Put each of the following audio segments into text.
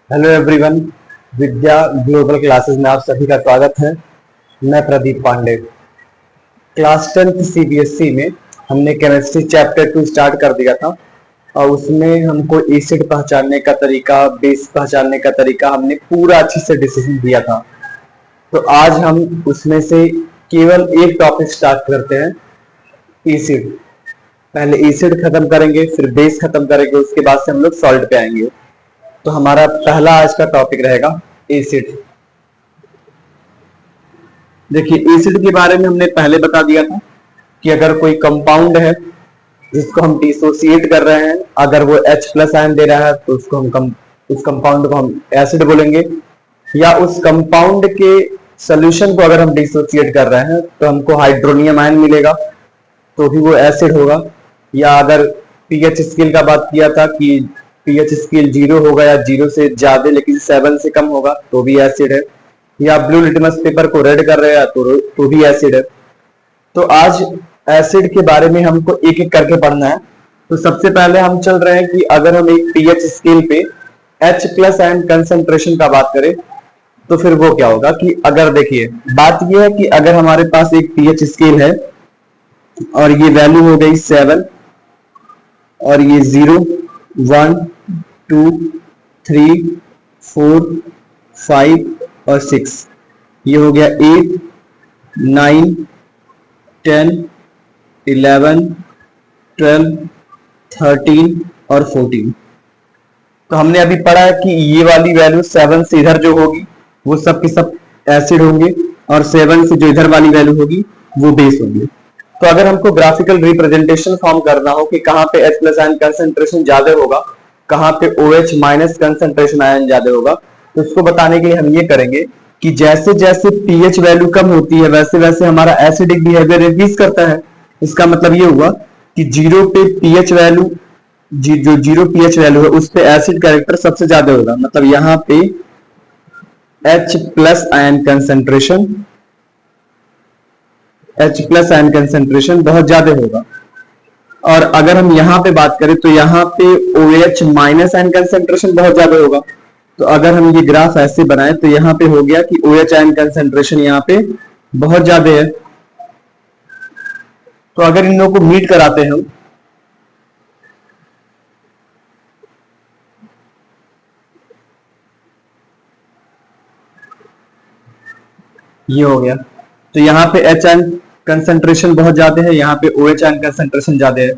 Hello everyone. Vidya global classes में आप सभी का स्वागत है। मैं Pradeep Pandey. Class 10th CBSE में हमने केमिस्ट्री चैप्टर 2 स्टार्ट कर दिया था और उसमें हमको एसिड पहचानने का तरीका, बेस पहचानने का तरीका हमने पूरा अच्छे से डिसीजन दिया था। तो आज हम उसमें से केवल एक टॉपिक स्टार्ट करते हैं, एसिड। पहले एसिड खत्म करेंगे, फिर बेस खत्म करेंगे, उसके बाद से हम लोग सॉल्ट पे आएंगे। तो हमारा पहला आज का टॉपिक रहेगा एसिड। देखिए, एसिड के बारे में हमने पहले बता दिया था कि अगर कोई कंपाउंड है जिसको हम डिसोसिएट कर रहे हैं, अगर वो H+ आयन दे रहा है तो उस कंपाउंड को हम एसिड बोलेंगे। या उस कंपाउंड के सोल्यूशन को अगर हम डिसोसिएट कर रहे हैं तो हमको हाइड्रोनियम आयन मिलेगा, तो भी वो एसिड होगा। या अगर पीएच स्केल का बात किया था कि पीएच स्केल 0 होगा या 0 से ज्यादा लेकिन 7 से कम होगा तो भी एसिड है। या ब्लू लिटमस पेपर को रेड कर रहे हैं तो भी एसिड है। तो आज एसिड के बारे में हमको एक एक करके पढ़ना है। तो सबसे पहले हम चल रहे हैं कि अगर हम एक पीएच स्केल पे H+ आयन कंसंट्रेशन का बात करें तो फिर वो क्या होगा कि अगर देखिए, बात यह है कि अगर हमारे पास एक पीएच स्केल है और ये वैल्यू हो गई 7 और ये 0, 1, 2, 3, 4, 5 और 6, ये हो गया 8, 9, 10, 11, 12, 13 और 14। तो हमने अभी पढ़ा है कि ये वाली वैल्यू 7 से इधर जो होगी वो सब की सब एसिड होंगे और 7 से जो इधर वाली वैल्यू होगी वो बेस होगी। तो अगर हमको ग्राफिकल रिप्रेजेंटेशन फॉर्म करना हो कि कहाँ पे H+ आयन कंसंट्रेशन ज्यादा होगा, कहाँ पे OH- कंसंट्रेशन आयन ज्यादा होगा, तो उसको बताने के लिए हम ये करेंगे कि जैसे जैसे पीएच वैल्यू कम होती है वैसे वैसे हमारा एसिडिक बिहेवियर इंक्रीज करता है। इसका मतलब ये हुआ कि जीरो पे पीएच वैल्यू, जो 0 पीएच वैल्यू है उस पे एसिड कैरेक्टर सबसे ज्यादा होगा। मतलब यहाँ पे H+ आयन कंसंट्रेशन बहुत ज्यादा होगा। और अगर हम यहाँ पे बात करें तो यहाँ पे OH- आयन कंसंट्रेशन बहुत ज्यादा होगा। तो अगर हम ये ग्राफ ऐसे बनाए तो यहाँ पे हो गया कि OH आयन कंसंट्रेशन यहाँ पे बहुत ज्यादा है। तो अगर इन लोगों को मीट कराते हैं, ये हो गया, तो यहाँ पे H आयन कंसंट्रेशन बहुत ज्यादा है, यहाँ पे OH आयन कंसंट्रेशन ज्यादा है।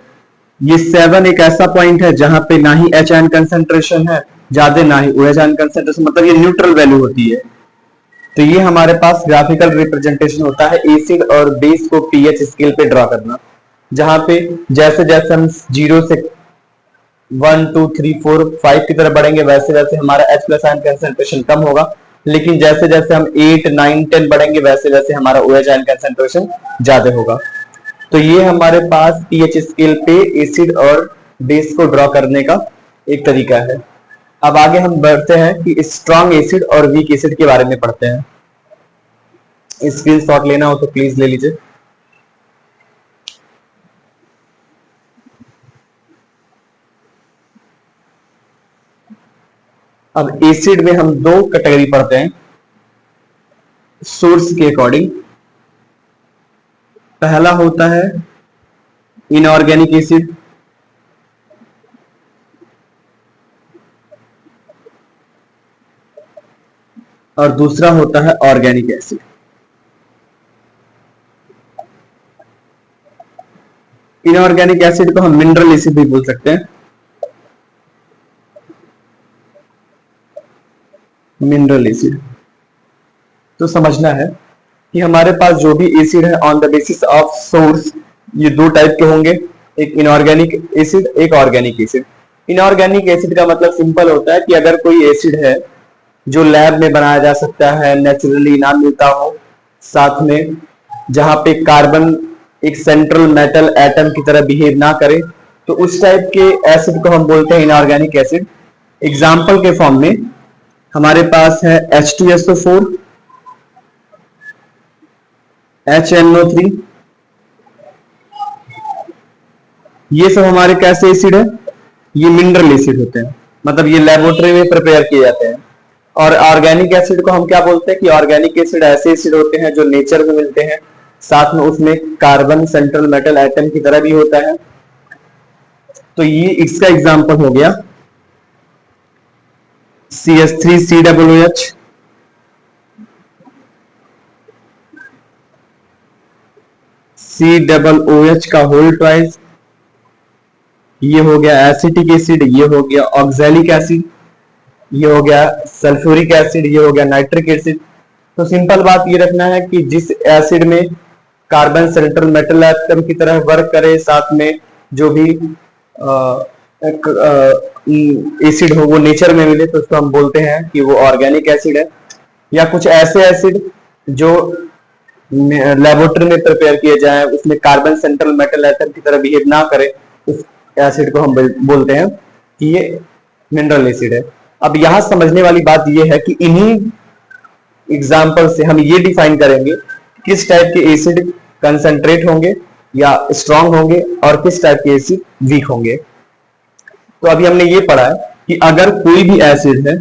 ये 7 एक ऐसा पॉइंट है जहां पे ना ही H आयन कंसंट्रेशन है ज्यादा, ना ही OH आयन कंसंट्रेशन, मतलब ये न्यूट्रल वैल्यू होती है। तो ये हमारे पास ग्राफिकल रिप्रेजेंटेशन होता है एसिड और बेस को पीएच स्केल पे ड्रॉ करना, जहां पे जैसे जैसे हम 0 से 1, 2, 3, 4, 5 की तरफ बढ़ेंगे वैसे वैसे हमारा H+ आयन कंसंट्रेशन कम होगा। लेकिन जैसे जैसे हम 8, 9, 10 बढ़ेंगे वैसे वैसे हमारा OH आयन कंसंट्रेशन ज्यादा होगा। तो ये हमारे पास पीएच स्केल पे एसिड और बेस को ड्रॉ करने का एक तरीका है। अब आगे हम बढ़ते हैं कि स्ट्रॉन्ग एसिड और वीक एसिड के बारे में पढ़ते हैं। स्क्रीन शॉट लेना हो तो प्लीज ले लीजिए। अब एसिड में हम दो कैटेगरी पढ़ते हैं सोर्स के अकॉर्डिंग। पहला होता है इनऑर्गेनिक एसिड, और दूसरा होता है ऑर्गेनिक एसिड। इनऑर्गेनिक एसिड को हम मिनरल एसिड भी बोल सकते हैं। मिनरल एसिड तो समझना है कि हमारे पास जो भी एसिड है on the basis of source, ये दो टाइप के होंगे, एक इनऑर्गेनिक एसिड, एक ऑर्गेनिक एसिड। इनऑर्गेनिक एसिड का मतलब सिंपल होता है कि अगर कोई एसिड है जो लैब में बनाया जा सकता है, नेचुरली ना मिलता हो, साथ में जहां पे कार्बन एक सेंट्रल मेटल एटम की तरह बिहेव ना करे, तो उस टाइप के एसिड को हम बोलते हैं इनऑर्गेनिक एसिड। एग्जाम्पल के फॉर्म में हमारे पास है H2SO4, HNO3, ये सब हमारे कैसे एसिड है, ये मिनरल एसिड होते हैं। मतलब ये लेबोरेटरी में प्रिपेयर किए जाते हैं। और ऑर्गेनिक एसिड को हम क्या बोलते हैं कि ऑर्गेनिक एसिड ऐसे एसिड होते हैं जो नेचर में मिलते हैं, साथ में उसमें कार्बन सेंट्रल मेटल एटम की तरह भी होता है। तो ये इसका एग्जांपल हो गया CH3COOH, COOH का होल ट्वाइस, ये हो गया एसिटिक एसिड, ये हो गया ऑक्सैलिक एसिड, ये हो गया सल्फ्यूरिक एसिड, ये हो गया नाइट्रिक एसिड। तो सिंपल बात ये रखना है कि जिस एसिड में कार्बन सेंट्रल मेटल एटम की तरह वर्क करे, साथ में जो भी एसिड हो वो नेचर में मिले, तो उसको हम बोलते हैं कि वो ऑर्गेनिक एसिड है। या कुछ ऐसे एसिड जो लेबोरेटरी में प्रिपेयर किए जाए, उसमें कार्बन सेंट्रल मेटल एटम की तरह बिहेव ना करे, उस एसिड को हम बोलते हैं कि ये मिनरल एसिड है। अब यहां समझने वाली बात ये है कि इन्हीं एग्जाम्पल से हम ये डिफाइन करेंगे किस टाइप के एसिड कंसंट्रेट होंगे या स्ट्रांग होंगे और किस टाइप के एसिड वीक होंगे। तो अभी हमने ये पढ़ा है कि अगर कोई भी एसिड है,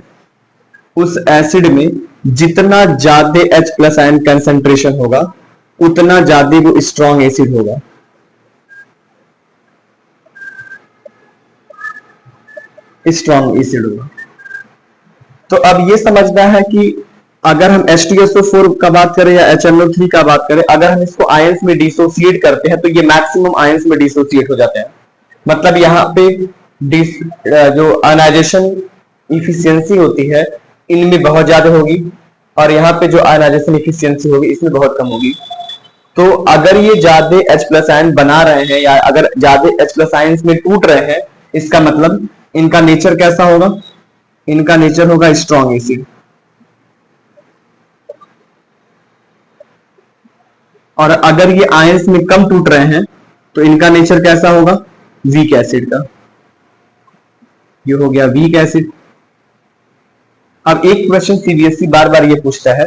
उस एसिड में जितना ज्यादा H+ आयन कंसंट्रेशन होगा उतना ज्यादा वो स्ट्रांग एसिड होगा। स्ट्रांग एसिड होगा। तो अब ये समझना है कि अगर हम H2SO4 का बात करें या HNO3 का बात करें, अगर हम इसको आयंस में डिसोसिएट करते हैं तो ये मैक्सिमम आयंस में डिसोसिएट हो जाते हैं। मतलब यहाँ पे जो आयनाइजेशन इफिशियंसी होती है इनमें बहुत ज्यादा होगी और यहाँ पे जो आयनाइजेशन इफिशियंसी होगी इसमें बहुत कम होगी। तो अगर ये ज्यादा H+ आयन बना रहे हैं या अगर ज्यादा H+ आयंस में टूट रहे हैं, इसका मतलब इनका नेचर कैसा होगा? इनका नेचर होगा स्ट्रॉन्ग एसिड। और अगर ये आयंस में कम टूट रहे हैं तो इनका नेचर कैसा होगा? वीक एसिड का। ये हो गया वीक एसिड। अब एक क्वेश्चन सीबीएसई बार बार ये पूछता है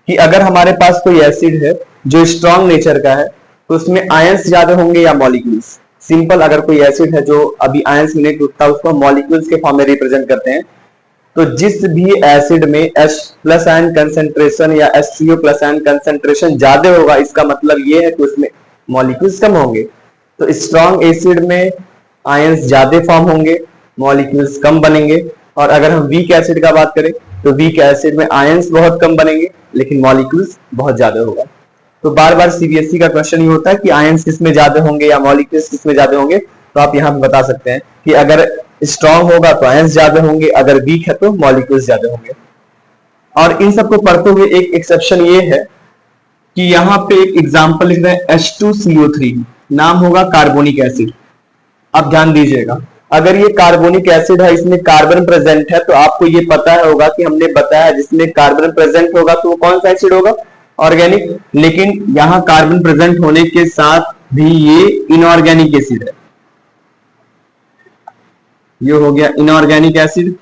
कि अगर हमारे पास कोई एसिड है जो स्ट्रॉन्ग नेचर का है तो उसमें आयंस ज्यादा होंगे या मॉलिक्यूल्स? सिंपल, अगर कोई एसिड है जो अभी आयंस में नहीं टूटता उसको मॉलिक्यूल्स के फॉर्म में रिप्रेजेंट करते हैं। तो जिस भी एसिड में H+ आयन कंसंट्रेशन या HCO+ आयन कंसंट्रेशन ज्यादा होगा, इसका मतलब ये है कि उसमें मॉलिक्यूल्स कम होंगे। तो स्ट्रॉन्ग एसिड में आयंस ज्यादा फॉर्म होंगे, मॉलिक्यूल्स कम बनेंगे। और अगर हम वीक एसिड का बात करें तो वीक एसिड में आयंस बहुत कम बनेंगे लेकिन मॉलिक्यूल्स बहुत ज्यादा होगा। तो बार बार सीबीएसई का क्वेश्चन ये होता है कि आयंस किसमें ज्यादा होंगे या मॉलिक्यूल्स किसमें ज्यादा होंगे। तो आप यहाँ पे बता सकते हैं कि अगर स्ट्रॉन्ग होगा तो आयंस ज्यादा होंगे, अगर वीक है तो मॉलिक्यूल्स ज्यादा होंगे। और इन सबको पढ़ते हुए एक एक्सेप्शन ये है कि यहाँ पे एक एग्जाम्पल लिख रहे हैं H2CO3, नाम होगा कार्बोनिक एसिड। अब ध्यान दीजिएगा, अगर ये कार्बोनिक एसिड है, इसमें कार्बन प्रेजेंट है, तो आपको ये पता होगा कि हमने बताया जिसमें कार्बन प्रेजेंट होगा तो वो कौन सा एसिड होगा? ऑर्गेनिक। लेकिन यहां कार्बन प्रेजेंट होने के साथ भी ये इनऑर्गेनिक एसिड है। ये हो गया इनऑर्गेनिक एसिड।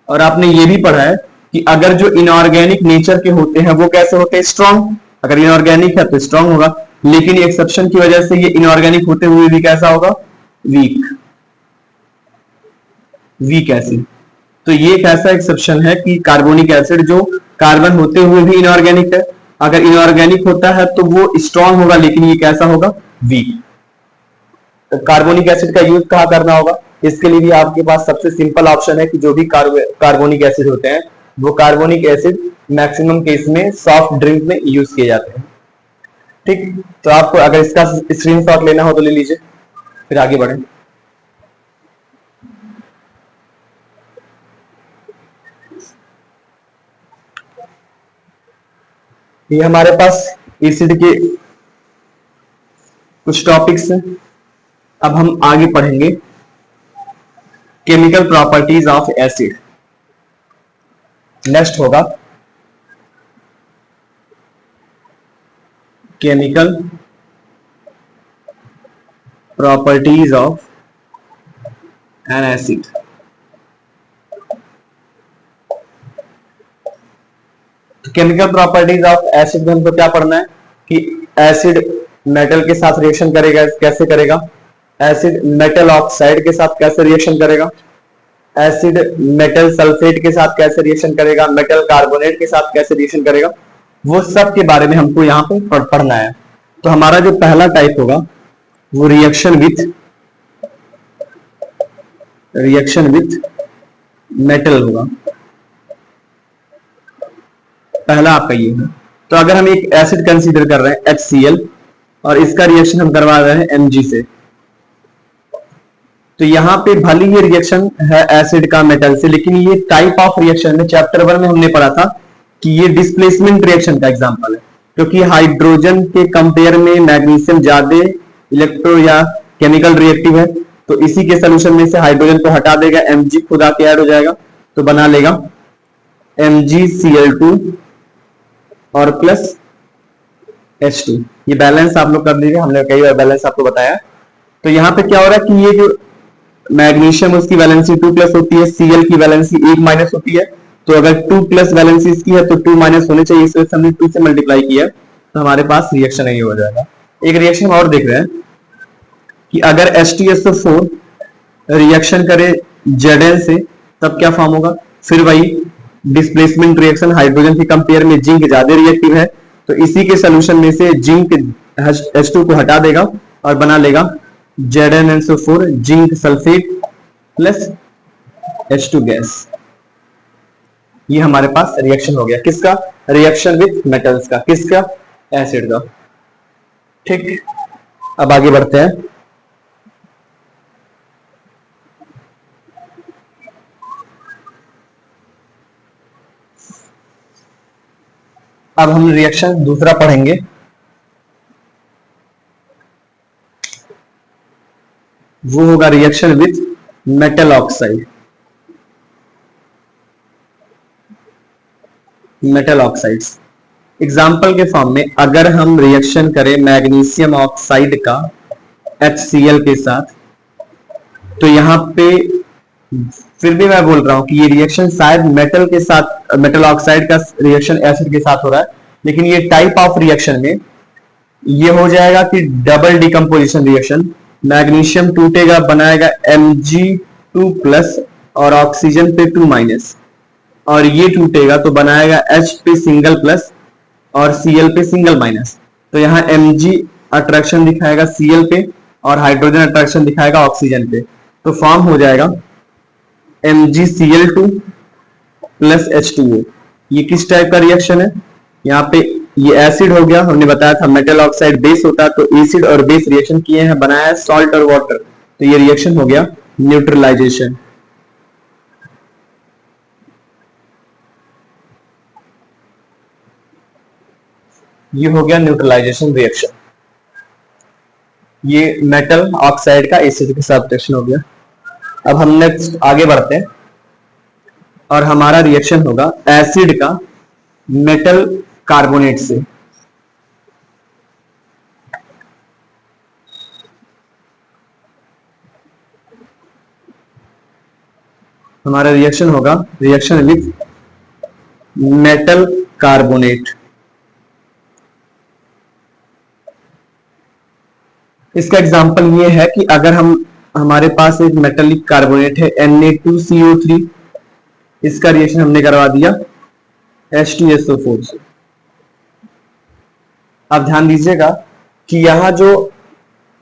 और आपने ये भी पढ़ा है कि अगर जो इनऑर्गेनिक नेचर के होते हैं वो कैसे होते हैं? स्ट्रॉन्ग। अगर इनऑर्गेनिक है तो स्ट्रॉन्ग होगा, लेकिन एक्सेप्शन की वजह से ये इनऑर्गेनिक होते हुए भी कैसा होगा? वीक। Weak acid. तो ये एक ऐसा एक्सेप्शन है कि कार्बोनिक एसिड जो कार्बन होते हुए भी इनऑर्गेनिक है, अगर इनऑर्गेनिक होता है तो वो स्ट्रॉन्ग होगा, लेकिन ये कैसा होगा? वीक। तो कार्बोनिक एसिड का यूज कहां करना होगा? इसके लिए भी आपके पास सबसे सिंपल ऑप्शन है कि जो भी कार्बोनिक एसिड होते हैं वो कार्बोनिक एसिड मैक्सिमम केस में सॉफ्ट ड्रिंक में यूज किए जाते हैं। ठीक, तो आपको अगर इसका स्क्रीनशॉट लेना हो तो ले लीजिए, फिर आगे बढ़े। ये हमारे पास एसिड के कुछ टॉपिक्स हैं। अब हम आगे पढ़ेंगे chemical properties of acid. Next होगा chemical properties of an acid. Chemical properties of acid में हमको क्या पढ़ना है कि एसिड मेटल के साथ रिएक्शन करेगा, कैसे करेगा? एसिड मेटल ऑक्साइड के साथ कैसे रिएक्शन करेगा? एसिड मेटल सल्फेट के साथ कैसे रिएक्शन करेगा, मेटल कार्बोनेट के साथ कैसे रिएक्शन करेगा, वो सब के बारे में हमको यहाँ पे पढ़ना है। तो हमारा जो पहला टाइप होगा वो रिएक्शन विथ मेटल होगा, पहला आपका ये है। तो अगर हम एक एसिड कंसीडर कर रहे हैं HCl और इसका रिएक्शन हम करवा रहे हैं Mg से, तो यहाँ पे भले ये रिएक्शन है एसिड का मेटल से, लेकिन ये टाइप ऑफ रिएक्शन में चैप्टर 1 में हमने पढ़ा था कि ये डिस्प्लेसमेंट रिएक्शन का एग्जांपल है, क्योंकि हाइड्रोजन के कंपेयर में मैग्नीशियम ज्यादा इलेक्ट्रो या केमिकल रिएक्टिव है, तो इसी के सोल्यूशन में से हाइड्रोजन को हटा देगा, Mg खुद आके ऐड हो जाएगा, तो बना लेगा MgCl2 और प्लस H2। ये बैलेंस आप लोग कर लीजिए, हमने कई बार बैलेंस आपको बताया। तो यहाँ पे क्या हो रहा है कि ये जो मैग्नीशियम उसकी वैलेंसी 2 प्लस होती है, Cl की वैलेंसी 1 माइनस होती है, तो अगर 2 प्लस वैलेंसी इसकी है तो 2 माइनस होने चाहिए, इसलिए हमने 2 से मल्टीप्लाई किया, तो हमारे पास रिएक्शन नहीं हो जाएगा। एक रिएक्शन और देख रहे हैं कि अगर H2SO4 रिएक्शन करे Zn से तब क्या फॉर्म होगा, फिर वही डिस्प्लेसमेंट रिएक्शन, हाइड्रोजन के कंपेयर में जिंक ज्यादा रिएक्टिव है, तो इसी के सोल्यूशन में से जिंक H2 को हटा देगा और बना लेगा ZnSO4 zinc sulphate plus H2 gas. ये हमारे पास रिएक्शन हो गया, किसका, रिएक्शन विथ मेटल्स का, किसका, एसिड का। ठीक, अब आगे बढ़ते हैं। अब हम रिएक्शन दूसरा पढ़ेंगे, वो होगा reaction with metal oxide. Metal oxides example के फॉर्म में, अगर हम रिएक्शन करें मैग्नीशियम ऑक्साइड का HCl के साथ, तो यहाँ पे फिर भी मैं बोल रहा हूं कि ये रिएक्शन शायद मेटल के साथ, मेटल ऑक्साइड का रिएक्शन एसिड के साथ हो रहा है, लेकिन ये टाइप ऑफ रिएक्शन में ये हो जाएगा कि डबल डिकम्पोजिशन रिएक्शन, मैग्नीशियम टूटेगा, बनाएगा Mg2 प्लस और ऑक्सीजन पे 2 माइनस, और ये टूटेगा तो बनाएगा H पे सिंगल प्लस और Cl पे सिंगल माइनस। तो यहाँ Mg अट्रैक्शन दिखाएगा Cl पे और हाइड्रोजन अट्रैक्शन दिखाएगा ऑक्सीजन पे, तो फॉर्म हो जाएगा MgCl2 प्लस H2O। ये किस टाइप का रिएक्शन है, यहाँ पे ये एसिड हो गया, हमने बताया था मेटल ऑक्साइड बेस होता है, तो एसिड और बेस रिएक्शन किए हैं, बनाया है सॉल्ट और वाटर, तो ये रिएक्शन हो गया न्यूट्रलाइजेशन। ये हो गया न्यूट्रलाइजेशन रिएक्शन, ये मेटल ऑक्साइड का एसिड के साथ रिएक्शन हो गया। अब हम नेक्स्ट आगे बढ़ते हैं और हमारा रिएक्शन होगा एसिड का मेटल कार्बोनेट से। हमारा रिएक्शन होगा रिएक्शन विथ मेटल कार्बोनेट। इसका एग्जांपल ये है कि अगर हमारे पास एक मेटेलिक कार्बोनेट है Na2CO3, इसका रिएक्शन हमने करवा दिया H2SO4 से। अब ध्यान दीजिएगा कि यहां जो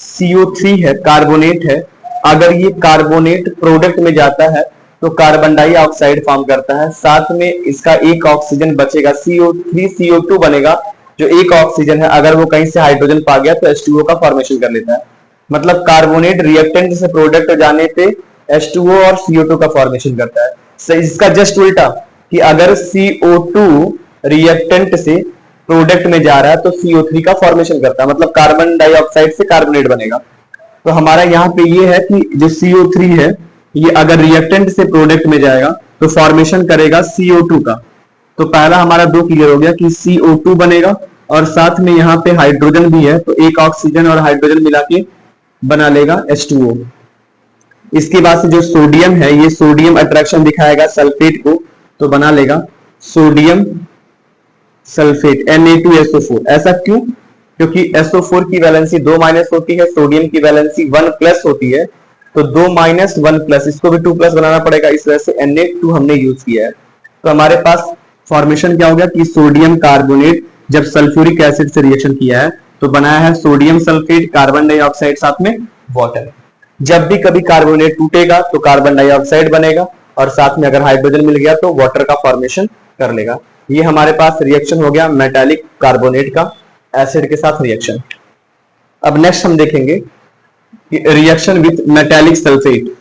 CO3 है, कार्बोनेट है, अगर ये कार्बोनेट प्रोडक्ट में जाता है तो कार्बन डाइऑक्साइड फॉर्म करता है, साथ में इसका एक ऑक्सीजन बचेगा, CO3CO2 बनेगा, जो एक ऑक्सीजन है अगर वो कहीं से हाइड्रोजन पा गया तो H2O का फॉर्मेशन कर लेता है। मतलब कार्बोनेट रिएक्टेंट से प्रोडक्ट जाने पे H2O और CO2 का फॉर्मेशन करता है। so, इसका जस्ट उल्टा कि अगर CO2 रिएक्टेंट से प्रोडक्ट में जा रहा है तो CO3 का फॉर्मेशन करता है, मतलब कार्बन डाइऑक्साइड से कार्बोनेट बनेगा। तो हमारा यहाँ पे ये है कि जो CO3 है ये अगर रिएक्टेंट से प्रोडक्ट में जाएगा तो फॉर्मेशन करेगा CO2 का। तो पहला हमारा दो क्लियर हो गया कि CO2 बनेगा और साथ में यहाँ पे हाइड्रोजन भी है, तो एक ऑक्सीजन और हाइड्रोजन मिला के बना लेगा H2O। इसके बाद से जो सोडियम है, ये सोडियम अट्रैक्शन दिखाएगा सल्फेट को, तो बना लेगा सोडियम सल्फेट Na2SO4। ऐसा क्यों? क्योंकि SO4 की वैलेंसी 2 माइनस होती है, सोडियम की वैलेंसी 1 प्लस होती है, तो 2 माइनस 1 प्लस, इसको भी 2 प्लस बनाना पड़ेगा, इस वजह से Na2 हमने यूज किया है। तो हमारे पास फॉर्मेशन क्या हो गया कि सोडियम कार्बोनेट जब सल्फ्यूरिक एसिड से रिएक्शन किया है तो बनाया है सोडियम सल्फेट, कार्बन डाइऑक्साइड साथ में वाटर। जब भी कभी कार्बोनेट टूटेगा तो कार्बन डाइऑक्साइड बनेगा और साथ में अगर हाइड्रोजन मिल गया तो वाटर का फॉर्मेशन कर लेगा। ये हमारे पास रिएक्शन हो गया मेटालिक कार्बोनेट का एसिड के साथ रिएक्शन। अब नेक्स्ट हम देखेंगे कि रिएक्शन विथ मेटालिक सल्फेट।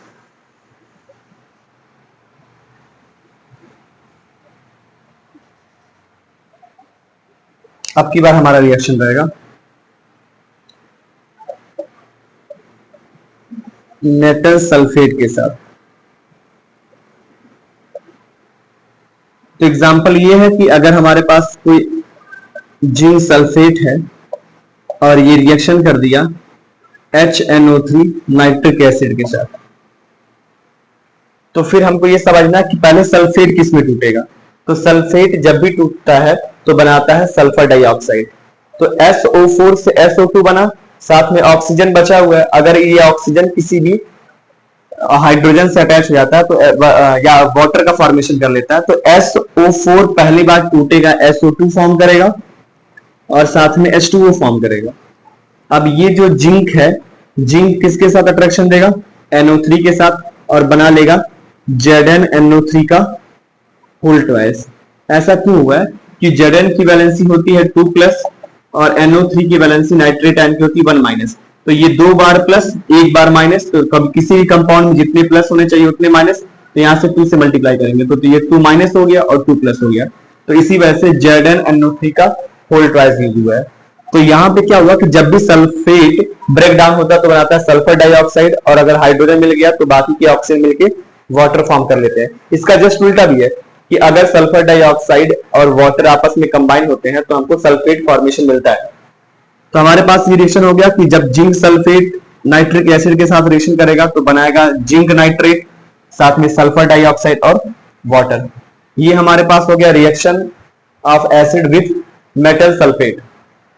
अब की बार हमारा रिएक्शन रहेगा मेटल सल्फेट के साथ। तो एग्जांपल ये है कि अगर हमारे पास कोई जिंक सल्फेट है और ये रिएक्शन कर दिया HNO3 नाइट्रिक एसिड के साथ, तो फिर हमको ये समझना कि पहले सल्फेट किस में टूटेगा। तो सल्फेट जब भी टूटता है तो बनाता है सल्फर डाइऑक्साइड। तो SO4 से SO2 बना, साथ में ऑक्सीजन बचा हुआ है। अगर ये ऑक्सीजन किसी भी हाइड्रोजन से अटैच हो जाता है तो या वाटर का फॉर्मेशन कर लेता है तो SO4 पहली बार टूटेगा, SO2 फॉर्म करेगा और साथ में H2O फॉर्म करेगा। अब ये जो जिंक है, जिंक किसके साथ अट्रैक्शन देगा, NO3 के साथ, और बना लेगा ZnNO3 का होल ट्वाइस। ऐसा क्यों हुआ है कि Zn की वैलेंसी होती है 2 प्लस और NO3 की वैलेंसी नाइट्रेट आयन की होती है 1 माइनस। तो ये 2 बार प्लस 1 बार माइनस, तो कभी किसी भी कंपाउंड में जितने प्लस होने चाहिए उतने माइनस, तो यहां से 2 से मल्टीप्लाई करेंगे तो ये 2 माइनस हो गया और 2 प्लस हो गया। तो इसी वजह से ZnNO3 का होल ट्वाइस यूज हुआ है। तो यहाँ पे क्या हुआ कि जब भी सल्फेट ब्रेक डाउन होता है तो बनाता है सल्फर डाइऑक्साइड, और अगर हाइड्रोजन मिल गया तो बाकी के ऑक्सीजन मिलके वाटर फॉर्म कर लेते हैं। इसका जस्ट उल्टा भी है कि अगर सल्फर डाइऑक्साइड और वाटर आपस में कंबाइन होते हैं तो हमको सल्फेट फॉर्मेशन मिलता है। तो हमारे पास ये रिएक्शन हो गया कि जब जिंक सल्फेट नाइट्रिक एसिड के साथ रिएक्शन करेगा तो बनाएगा जिंक नाइट्रेट, साथ में सल्फर डाइऑक्साइड और वाटर। ये हमारे पास हो गया reaction of acid with metal sulphate.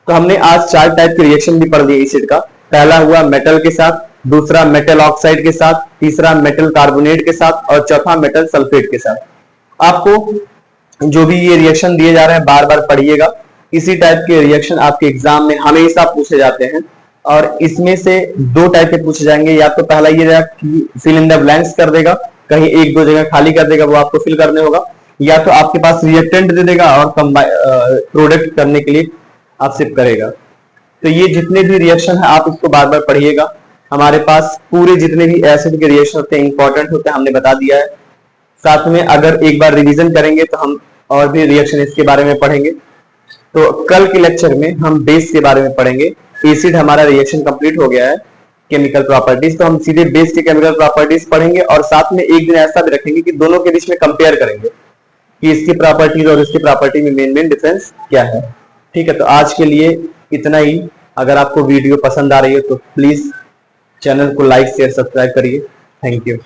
तो हमने आज 4 टाइप के रिएक्शन भी पढ़ लिए एसिड का। पहला हुआ मेटल के साथ, दूसरा मेटल ऑक्साइड के साथ, तीसरा मेटल कार्बोनेट के साथ और चौथा मेटल सल्फेट के साथ। आपको जो भी ये रिएक्शन दिए जा रहे हैं बार बार पढ़िएगा। इसी टाइप के रिएक्शन आपके एग्जाम में हमेशा पूछे जाते हैं और इसमें से 2 टाइप के पूछे जाएंगे। या तो पहला ये रहेगा कि फिल इन द ब्लैंक्स कर देगा, कहीं 1-2 जगह खाली कर देगा, वो आपको फिल करने होगा, या तो आपके पास रिएक्टेंट दे देगा और प्रोडक्ट करने के लिए आपसे करेगा। तो ये जितने भी रिएक्शन है आप इसको बार बार पढ़िएगा। हमारे पास पूरे जितने भी एसिड के रिएक्शन होते हैं इंपॉर्टेंट होते हैं, हमने बता दिया है। साथ में अगर एक बार रिवीजन करेंगे तो हम और भी रिएक्शन इसके बारे में पढ़ेंगे। तो कल के लेक्चर में हम बेस के बारे में पढ़ेंगे। एसिड हमारा रिएक्शन कंप्लीट हो गया है, केमिकल प्रॉपर्टीज, तो हम सीधे बेस के केमिकल प्रॉपर्टीज पढ़ेंगे और साथ में एक दिन ऐसा भी रखेंगे कि दोनों के बीच में कंपेयर करेंगे कि इसकी प्रॉपर्टीज और इसकी प्रॉपर्टी में मेन डिफरेंस क्या है। ठीक है, तो आज के लिए इतना ही। अगर आपको वीडियो पसंद आ रही है तो प्लीज चैनल को लाइक शेयर सब्सक्राइब करिए। Thank you.